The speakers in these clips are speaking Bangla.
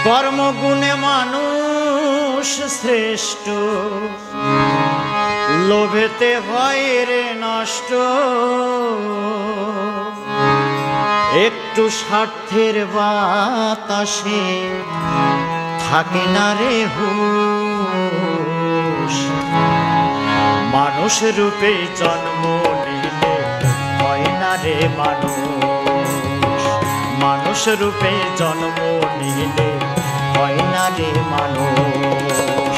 কর্মগুণে মানুষ শ্রেষ্ঠ, লোভেতে হয় রে নষ্ট। একটু স্বার্থের বাতাসে থাকে না রে হুঁশ। মানুষ রূপে জন্ম নিলে হয় না রে মানুষ। মানুষ রূপে জন্ম নিলে হয় না রে মানুষ।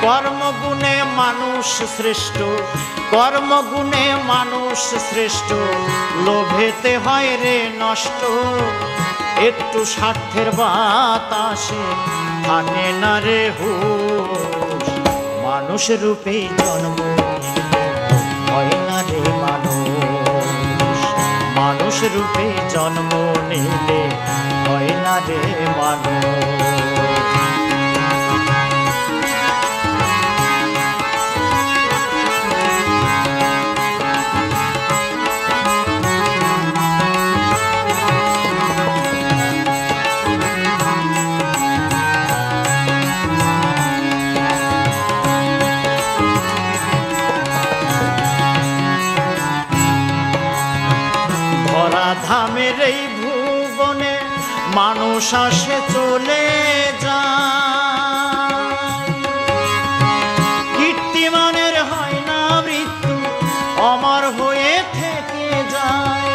কর্মগুণে মানুষ শ্রেষ্ঠ, কর্মগুণে মানুষ শ্রেষ্ঠ, লোভেতে হয় রে নষ্ট। একটু স্বার্থের বাতাসে থাকে না রে হুঁশ। মানুষ রূপে জন্ম নিলে হয় না রে মানুষ। মানুষ রূপে জন্ম নিলে হয় না রে মানুষ। ধামের এই ভুবনে মানুষ আসে চলে যায়। কীর্তিমানের হয় না মৃত্যু, অমর হয়ে থেকে যায়।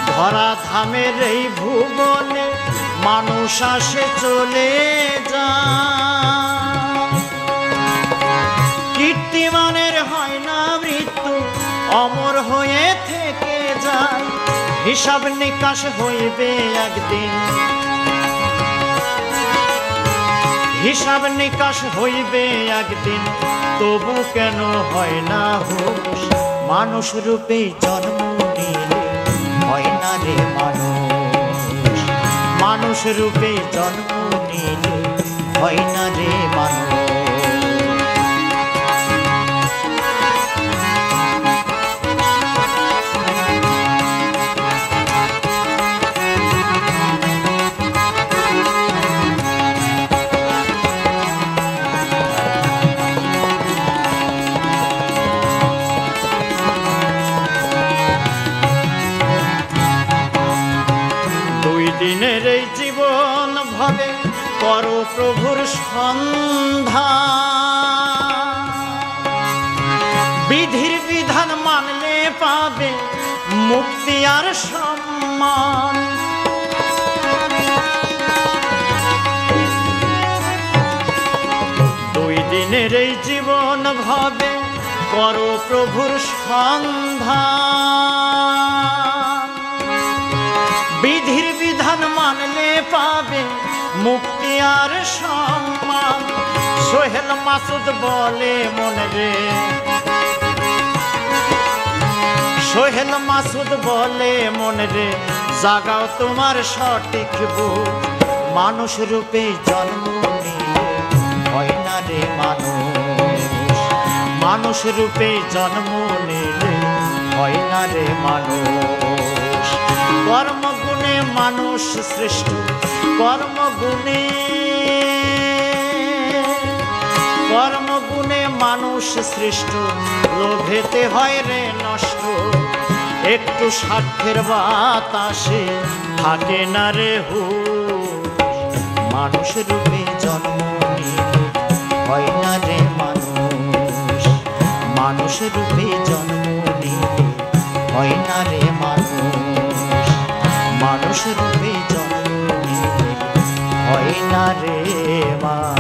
ধরা ধামের এই ভুবনে মানুষ আসে চলে যায়। কীর্তিমানের হয় না মৃত্যু, অমর হয়ে থেকে যায়। হিসাব নিকাশ হইবে একদিন, হিসাব নিকাশ হইবে একদিন, তবু কেন হয় না হুঁশ। মানুষ রূপে জন্ম নিলে হয় না রে মানুষ। মানুষ রূপে জন্ম নিলে হয় না রে মানুষ। দিনের এই জীবন ভাবে করো প্রভুর সন্ধান। বিধির বিধান মানলে পাবে মুক্তি আর সম্মান। দুই দিনের এই জীবন ভাবে করো প্রভুর সন্ধান। বিধির বিধান মানলে পাবে মুক্তি আর সম্মান। সোহেল মাসুদ বলে মনে রে, সোহেল মাসুদ বলে মনে রে, জাগাও তোমার সঠিক বুঝ। মানুষ রূপে জন্ম নিলে হয় না রে মানুষ। মানুষ রূপে জন্ম নিলে হয় না রে মানুষ। কর্মগুণে মানুষ শ্রেষ্ঠ, কর্মগুণে, কর্মগুণে মানুষ শ্রেষ্ঠ, লোভেতে হয় রে নষ্ট। একটু স্বার্থের বাতাসে থাকে না রে হুঁশ। মানুষ রূপে জন্ম নিলে হয় না রে মানুষ। মানুষ রূপে জন্ম নিলে হয় না রে মানুষ। মানুষ রূপে জন্ম নিলে হয় না রে মানুষ।